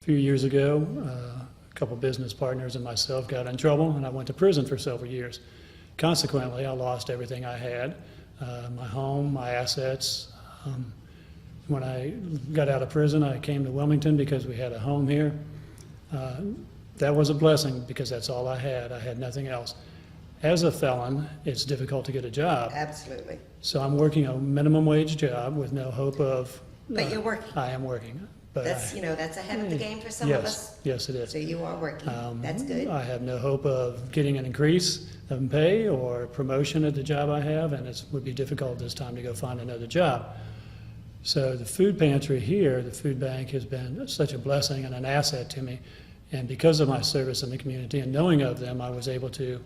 few years ago, a couple business partners and myself got in trouble, and I went to prison for several years. Consequently, I lost everything I had, my home, my assets. When I got out of prison, I came to Wilmington because we had a home here. That was a blessing because that's all I had. I had nothing else. As a felon, it's difficult to get a job. Absolutely. So I'm working a minimum wage job with no hope of... But you're working. I am working. But That's, that's ahead of the game for some of us. Yes, it is. So you are working. That's good. I have no hope of getting an increase of pay or promotion at the job I have, and it would be difficult this time to go find another job. So the food pantry here, the food bank, has been such a blessing and an asset to me. And because of my service in the community and knowing of them, I was able to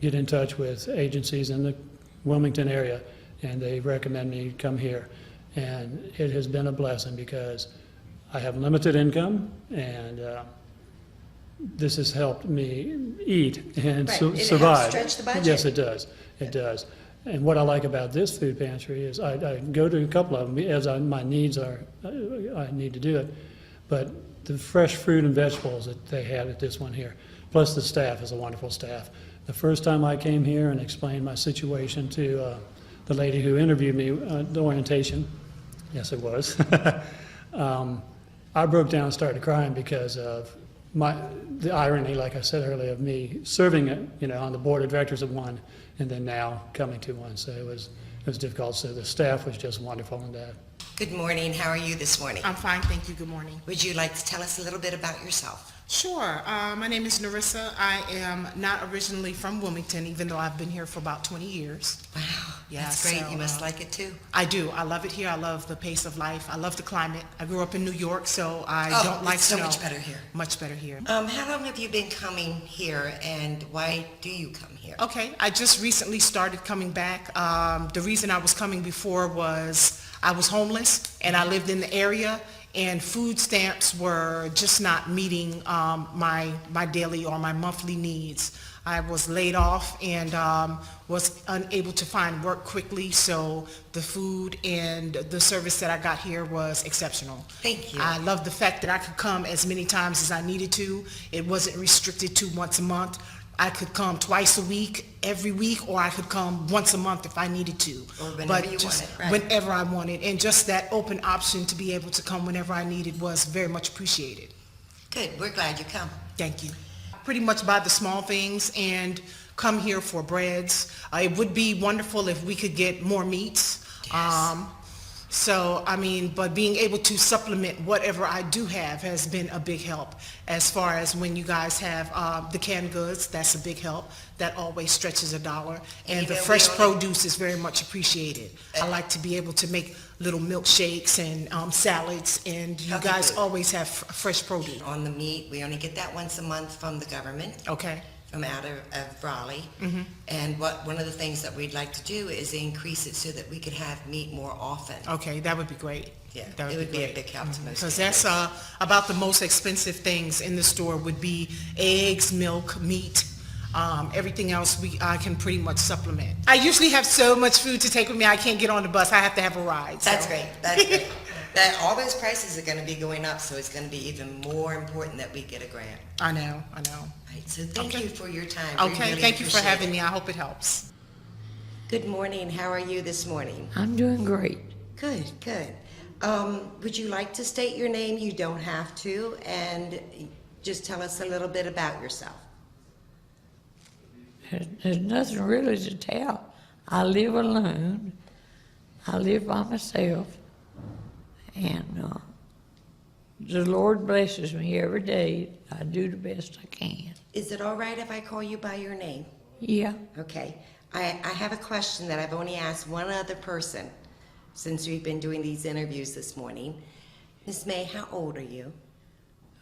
get in touch with agencies in the Wilmington area, and they recommend me come here. And it has been a blessing because I have limited income, and this has helped me eat and Right. It helps survive. stretch the budget. Yes, it does. It does. And what I like about this food pantry is I go to a couple of them as my needs are, I need to do it. But the fresh fruit and vegetables that they had at this one here, plus the staff is a wonderful staff. The first time I came here and explained my situation to the lady who interviewed me at the orientation, yes it was, I broke down and started crying because of the irony, like I said earlier, of me serving it, on the board of directors of one and then now coming to one. So it was difficult. So the staff was just wonderful in that. Good morning. How are you this morning? I'm fine, thank you. Good morning. Would you like to tell us a little bit about yourself? Sure. My name is Narissa. I am not originally from Wilmington, even though I've been here for about 20 years. Wow, Yeah, that's great. so, You must like it too. I do. I love it here. I love the pace of life. I love the climate. I grew up in New York, so I don't like it's so snow. much better here. Much better here. How long have you been coming here, and why do you come here? Okay, I just recently started coming back. The reason I was coming before was I was homeless and I lived in the area, and food stamps were just not meeting my daily or my monthly needs. I was laid off and was unable to find work quickly, so the food and the service that I got here was exceptional. Thank you. I love the fact that I could come as many times as I needed to. It wasn't restricted to once a month. I could come twice a week, every week, or I could come once a month if I needed to. Or whenever you wanted, right. Whenever I wanted. And just that open option to be able to come whenever I needed was very much appreciated. Good. We're glad you come. Thank you. Pretty much buy the small things and come here for breads. It would be wonderful if we could get more meats. Yes. But being able to supplement whatever I do have has been a big help. As far as when you guys have the canned goods, that's a big help. That always stretches $1. And the fresh produce is very much appreciated. I like to be able to make little milkshakes and salads, and you guys always have fresh produce. On the meat, we only get that once a month from the government. Okay. From out of Raleigh. Mm-hmm. And one of the things that we'd like to do is increase it so that we could have meat more often. Okay, that would be great. Yeah, That it would be great. a big help to most Because families. that's about the most expensive things in the store would be eggs, milk, meat. Everything else I can pretty much supplement. I usually have so much food to take with me, I can't get on the bus. I have to have a ride. So. That's great. That's great. All those prices are going to be going up, so it's going to be even more important that we get a grant. I know. Right, so thank you for your time. We Okay, really thank you for appreciate having it. me. I hope it helps. Good morning. How are you this morning? I'm doing great. Good, good. Would you like to state your name? You don't have to, and just tell us a little bit about yourself. There's nothing really to tell. I live alone. I live by myself. And the Lord blesses me every day. I do the best I can. Is it all right if I call you by your name? Yeah. Okay. I have a question that I've only asked one other person since we've been doing these interviews this morning. Miss May, how old are you?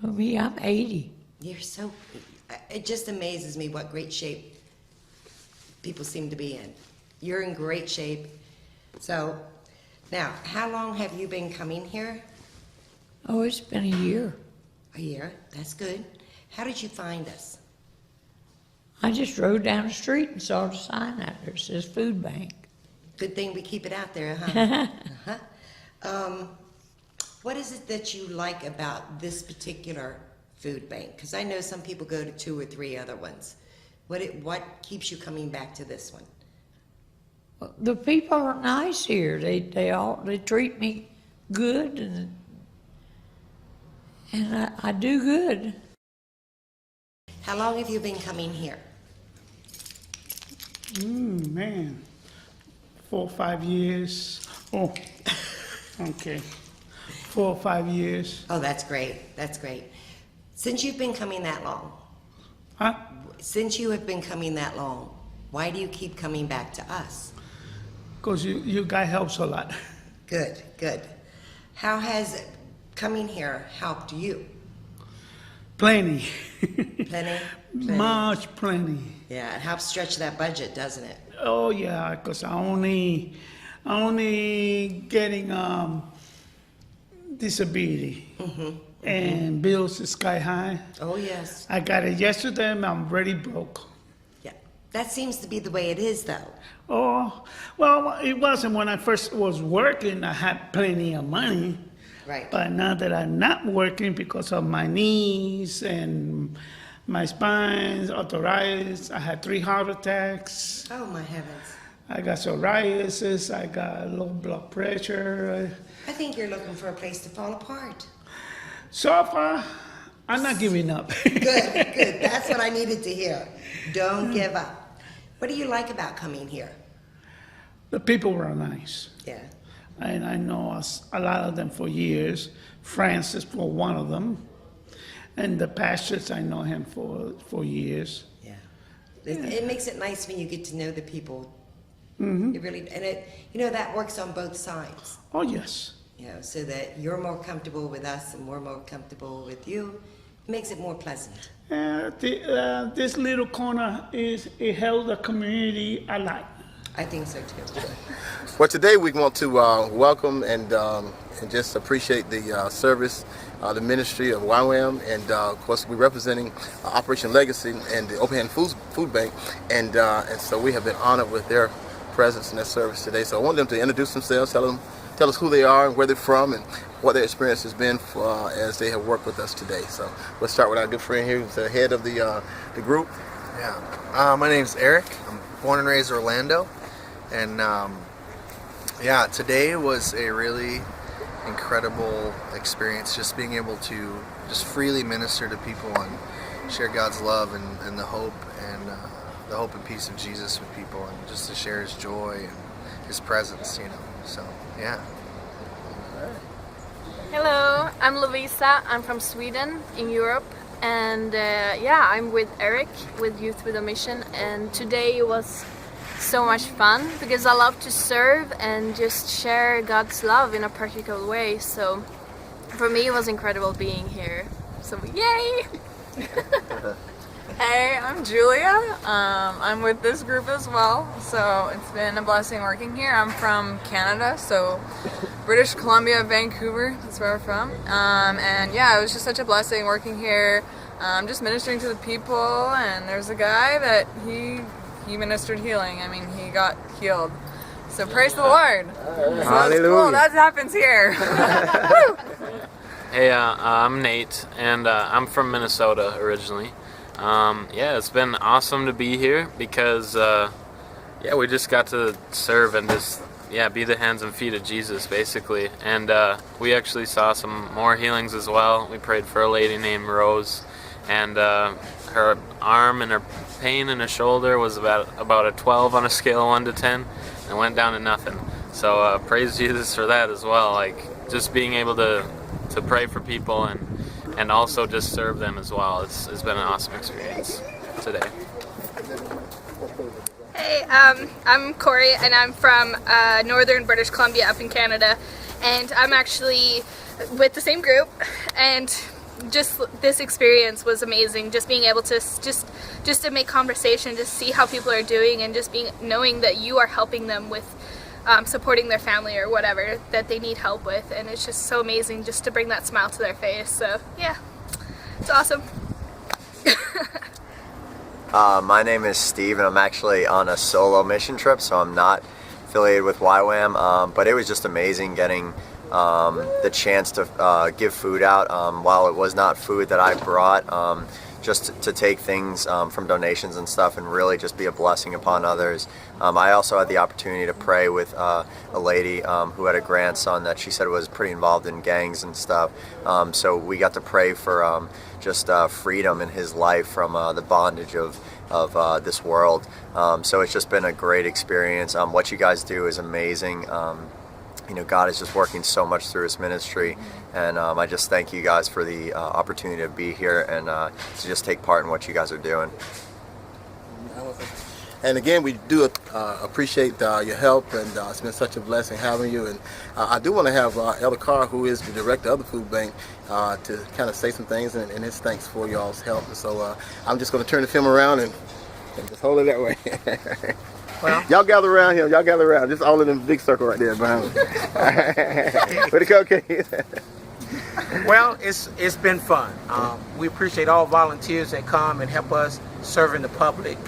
Oh, me, I'm 80. It just amazes me what great shape people seem to be in. You're in great shape. So, now, how long have you been coming here? Oh, it's been a year. A year. That's good. How did you find us? I just rode down the street and saw the sign out there. It says food bank. Good thing we keep it out there, huh? What is it that you like about this particular food bank? Because I know some people go to 2 or 3 other ones. What keeps you coming back to this one? The people are nice here. They treat me good, and I do good. How long have you been coming here? Man, 4 or 5 years. Oh, okay. 4 or 5 years. Oh, that's great. That's great. Since you've been coming that long, Huh? since you have been coming that long, why do you keep coming back to us? Because you guys helps a lot. Good, good. How has coming here helped you? Plenty. Plenty? Much plenty. Yeah, it helps stretch that budget, doesn't it? Oh yeah, because I only getting disability and bills is sky high. Oh, yes. I got it yesterday and I'm already broke. Yeah. That seems to be the way it is, though. Oh, well, it wasn't when I first was working. I had plenty of money. Right. But now that I'm not working because of my knees and my spine, arthritis, I had 3 heart attacks. Oh, my heavens. I got psoriasis. I got low blood pressure. I think you're looking for a place to fall apart. So far, I'm not giving up. Good, good. That's what I needed to hear. Don't give up. What do you like about coming here? The people were nice. Yeah. And I know a lot of them for years. Francis for one of them. And the pastors, I know him for years. Yeah. It makes it nice when you get to know the people. It really, and that works on both sides. Oh, yes. So that you're more comfortable with us and we're more comfortable with you. It makes it more pleasant. This little corner it held the community alive. I think so too. Well, today we want to welcome and just appreciate the service, the ministry of YWAM, and of course we're representing Operation Legacy and the Open Hand Food Bank, and so we have been honored with their presence in their service today. So I want them to introduce themselves, tell us who they are and where they're from and what their experience has been as they have worked with us today. So let's start with our good friend here, who's the head of the group. Yeah, my name's Eric. I'm born and raised Orlando, and today was a really incredible experience, just being able to just freely minister to people and share God's love and the hope and peace of Jesus with people, and just to share His joy and His presence, So yeah. Hello, I'm Lovisa. I'm from Sweden in Europe, and I'm with Eric with Youth with a Mission, and today was so much fun because I love to serve and just share God's love in a practical way. So for me it was incredible being here. So yay! Hey, I'm Julia. I'm with this group as well, so it's been a blessing working here. I'm from Canada, so British Columbia, Vancouver, that's where we're from. It was just such a blessing working here, just ministering to the people, and there's a guy that he ministered healing. I mean, he got healed. So praise the Lord. So that's cool, that happens here. Hey, I'm Nate, and I'm from Minnesota originally. It's been awesome to be here because, we just got to serve and just, be the hands and feet of Jesus, basically. And we actually saw some more healings as well. We prayed for a lady named Rose, and her arm and her pain in her shoulder was about a 12 on a scale of 1 to 10, and went down to nothing. So praise Jesus for that as well, like just being able to pray for people and also just serve them as well. It's been an awesome experience today. Hey, I'm Corey, and I'm from northern British Columbia up in Canada, and I'm actually with the same group, and just this experience was amazing, just being able to just to make conversation, just see how people are doing, and just knowing that you are helping them with supporting their family or whatever that they need help with, and it's just so amazing just to bring that smile to their face. So yeah, it's awesome. My name is Steve, and I'm actually on a solo mission trip, so I'm not affiliated with YWAM, but it was just amazing getting the chance to give food out. While it was not food that I brought, just to take things from donations and stuff and really just be a blessing upon others. I also had the opportunity to pray with a lady who had a grandson that she said was pretty involved in gangs and stuff. So we got to pray for just freedom in his life from the bondage of this world. So it's just been a great experience. What you guys do is amazing. You know, God is just working so much through His ministry, and I just thank you guys for the opportunity to be here and to just take part in what you guys are doing. And again, we do appreciate your help, and it's been such a blessing having you. And I do want to have Elder Carr, who is the director of the food bank, to kind of say some things and his thanks for y'all's help. And so I'm just going to turn the film around and just hold it that way. Well, y'all gather around here. Y'all gather around. Just all in the big circle right there behind me. With the cupcakes. Well, it's been fun. We appreciate all volunteers that come and help us serving the public.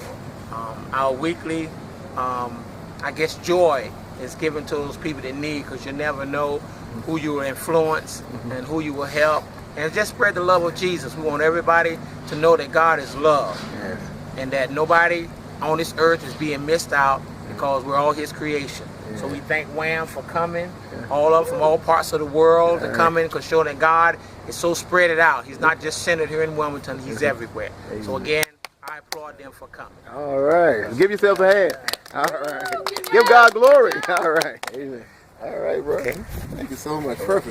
Our weekly, I guess, joy is given to those people that need, because you never know who you will influence and who you will help. And just spread the love of Jesus. We want everybody to know that God is love, and that nobody on this earth is being missed out, because we're all His creation. So we thank Wham for coming, all of from all parts of the world to come in, because showing that God is so spread it out. He's not just centered here in Wilmington, He's everywhere. So again, I applaud them for coming. All right. Give yourself a hand. All right. Give God glory. All right. Amen. All right, bro. Thank you so much. Perfect.